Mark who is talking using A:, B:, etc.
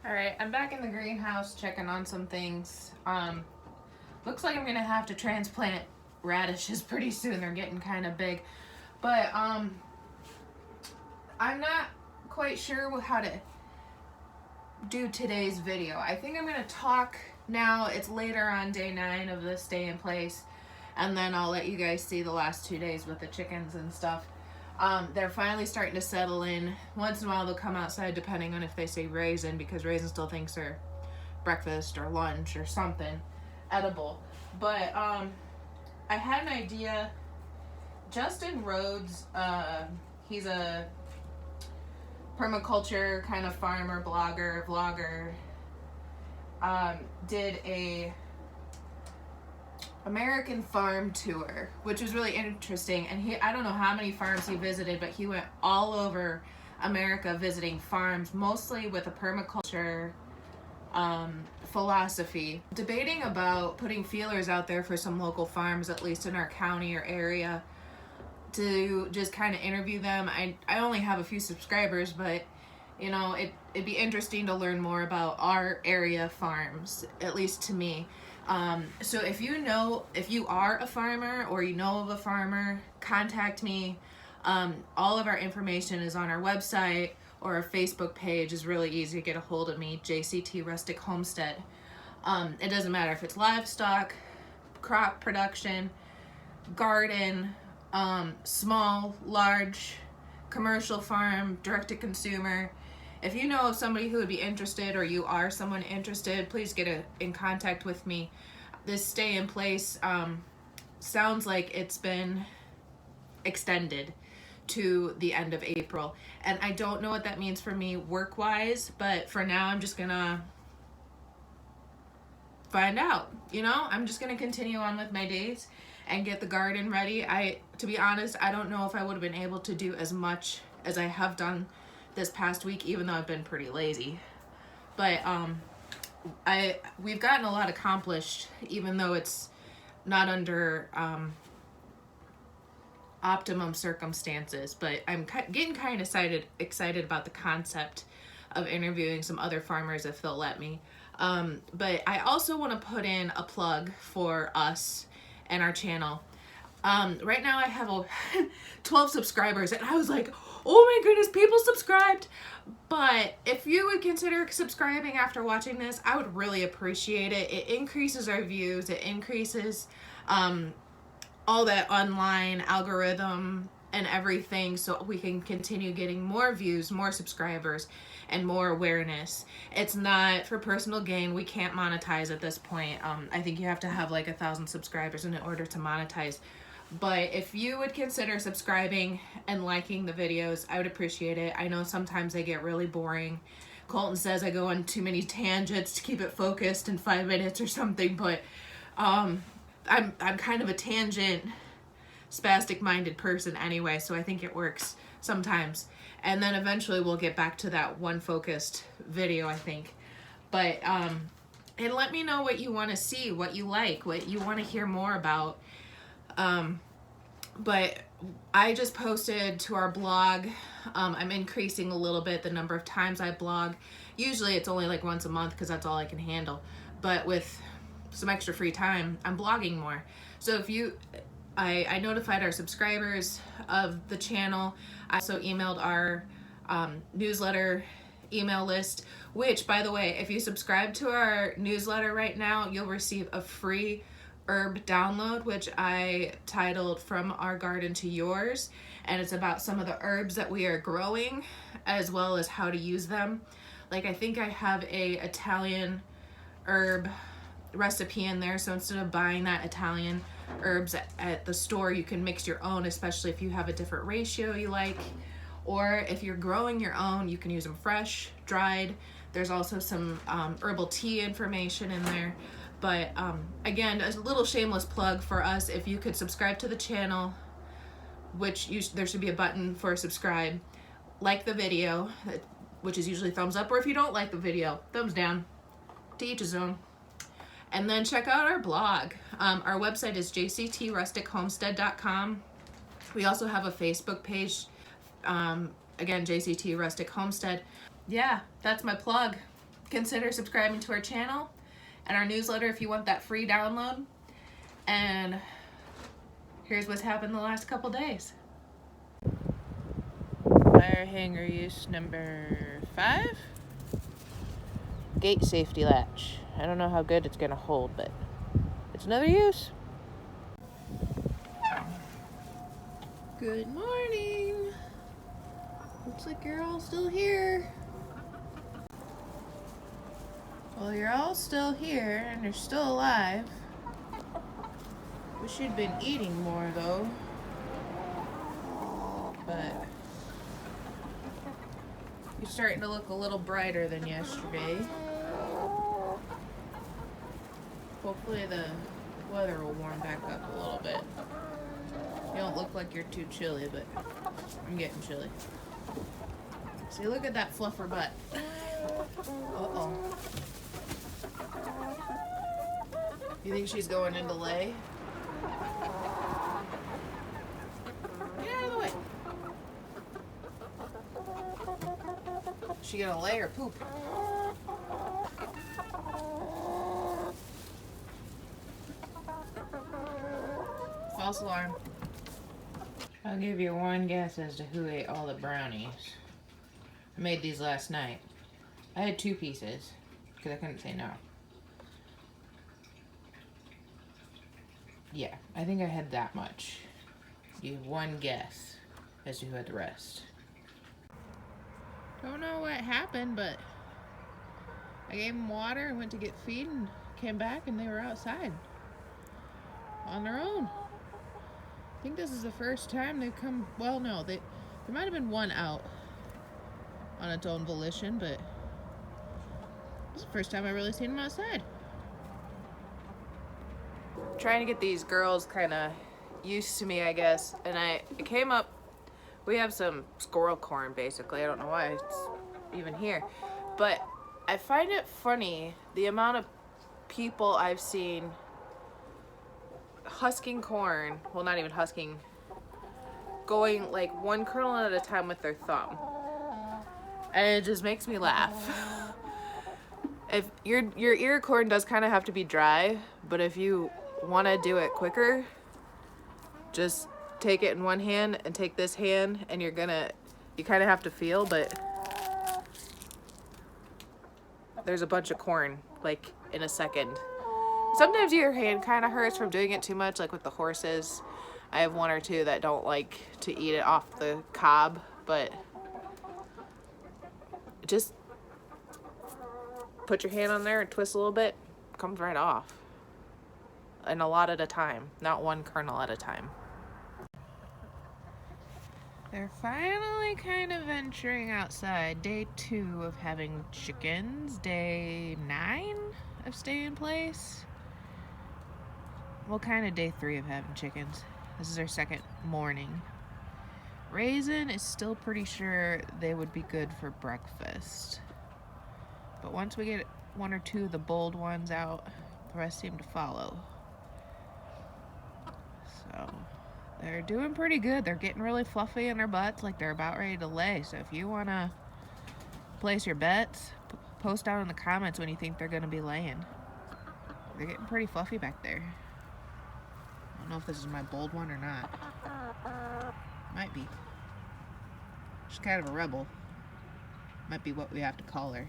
A: Alright, I'm back in the greenhouse checking on some things. Looks like I'm gonna have to transplant radishes pretty soon. They're getting kind of big. But, I'm not quite sure how to do today's video. I think I'm gonna talk now. It's later on day 9 of the stay in place. And then I'll let you guys see the last 2 days with the chickens and stuff. They're finally starting to settle in. Once in a while they'll come outside depending on if they say raisin, because raisin still thinks they're breakfast or lunch or something edible. But I had an idea. Justin Rhodes, he's a permaculture kind of farmer, blogger, vlogger, did a American farm tour, which was really interesting. And I don't know how many farms he visited, but he went all over America visiting farms, mostly with a permaculture philosophy, debating about putting feelers out there for some local farms, at least in our county or area, to just kind of interview them. I only have a few subscribers, but you know, it'd be interesting to learn more about our area farms, at least to me. So if you are a farmer or you know of a farmer, contact me. All of our information is on our website, or our Facebook page is really easy to get a hold of me, JCT Rustic Homestead. It doesn't matter if it's livestock, crop production, garden, small, large, commercial farm, direct to consumer. If you know of somebody who would be interested, or you are someone interested, please get in contact with me. This stay in place sounds like it's been extended to the end of April. And I don't know what that means for me work-wise, but for now I'm just gonna find out. You know, I'm just gonna continue on with my days and get the garden ready. To be honest, I don't know if I would have been able to do as much as I have done this past week, even though I've been pretty lazy. But we've gotten a lot accomplished, even though it's not under optimum circumstances. But I'm getting kind of excited about the concept of interviewing some other farmers if they'll let me. But I also want to put in a plug for us and our channel. Right now I have 12 subscribers, and I was like, oh my goodness, people subscribed. But if you would consider subscribing after watching this, I would really appreciate it. It increases our views. It increases all that online algorithm and everything, so we can continue getting more views, more subscribers, and more awareness. It's not for personal gain. We can't monetize at this point. I think you have to have like 1,000 subscribers in order to monetize. But if you would consider subscribing and liking the videos, I would appreciate it. I know sometimes they get really boring. Colton says I go on too many tangents to keep it focused in 5 minutes or something, but I'm kind of a tangent, spastic-minded person anyway, so I think it works sometimes. And then eventually we'll get back to that one focused video, I think. But and let me know what you want to see, what you like, what you want to hear more about. But I just posted to our blog. I'm increasing a little bit the number of times I blog. Usually it's only like once a month because that's all I can handle. But with some extra free time, I'm blogging more. So if I notified our subscribers of the channel. I also emailed our newsletter email list, which, by the way, if you subscribe to our newsletter right now, you'll receive a free herb download, which I titled From Our Garden to Yours, and it's about some of the herbs that we are growing as well as how to use them. Like, I think I have a Italian herb recipe in there, so instead of buying that Italian herbs at the store, you can mix your own, especially if you have a different ratio you like. Or if you're growing your own, you can use them fresh, dried. There's also some herbal tea information in there. But again, a little shameless plug for us. If you could subscribe to the channel, which there should be a button for subscribe, like the video, which is usually thumbs up, or if you don't like the video, thumbs down, to each his own. And then check out our blog. Our website is jctrustichomestead.com. We also have a Facebook page, again, JCT Rustic Homestead. Yeah, that's my plug. consider subscribing to our channel and our newsletter if you want that free download. And here's what's happened the last couple days. Fire hanger use number 5. Gate safety latch. I don't know how good it's gonna hold, but it's another use. Good morning. Looks like you're all still here. Well, you're all still here and you're still alive. Wish you'd been eating more though. But you're starting to look a little brighter than yesterday. Hopefully the weather will warm back up a little bit. You don't look like you're too chilly, but I'm getting chilly. See, look at that fluffer butt. Uh-oh. You think she's going into lay? Get out of the way. She gonna lay or poop? False alarm. I'll give you one guess as to who ate all the brownies. I made these last night. I had 2 pieces because I couldn't say no. Yeah, I think I had that much. You have one guess as to who had the rest. Don't know what happened, but I gave them water and went to get feed and came back and they were outside on their own. I think this is the first time they've come. Well, no, there might have been one out on its own volition, but it's the first time I've really seen them outside. Trying to get these girls kind of used to me, I guess, and I came up. We have some squirrel corn, basically. I don't know why it's even here, but I find it funny the amount of people I've seen husking corn, well, not even husking, going like one kernel at a time with their thumb, and it just makes me laugh. If your ear corn does kind of have to be dry, but if you want to do it quicker, just take it in one hand and take this hand, and you kind of have to feel, but there's a bunch of corn like in a second. Sometimes your hand kind of hurts from doing it too much, like with the horses. I have 1 or 2 that don't like to eat it off the cob, but just put your hand on there and twist a little bit, it comes right off. And a lot at a time, not one kernel at a time. They're finally kind of venturing outside. Day 2 of having chickens. Day 9 of staying in place. Well, kind of day 3 of having chickens. This is our second morning. Raisin is still pretty sure they would be good for breakfast. But once we get 1 or 2 of the bold ones out, the rest seem to follow. So they're doing pretty good. They're getting really fluffy in their butts, like they're about ready to lay. So if you want to place your bets, post down in the comments when you think they're going to be laying. They're getting pretty fluffy back there. I don't know if this is my bold one or not. Might be. She's kind of a rebel. Might be what we have to call her.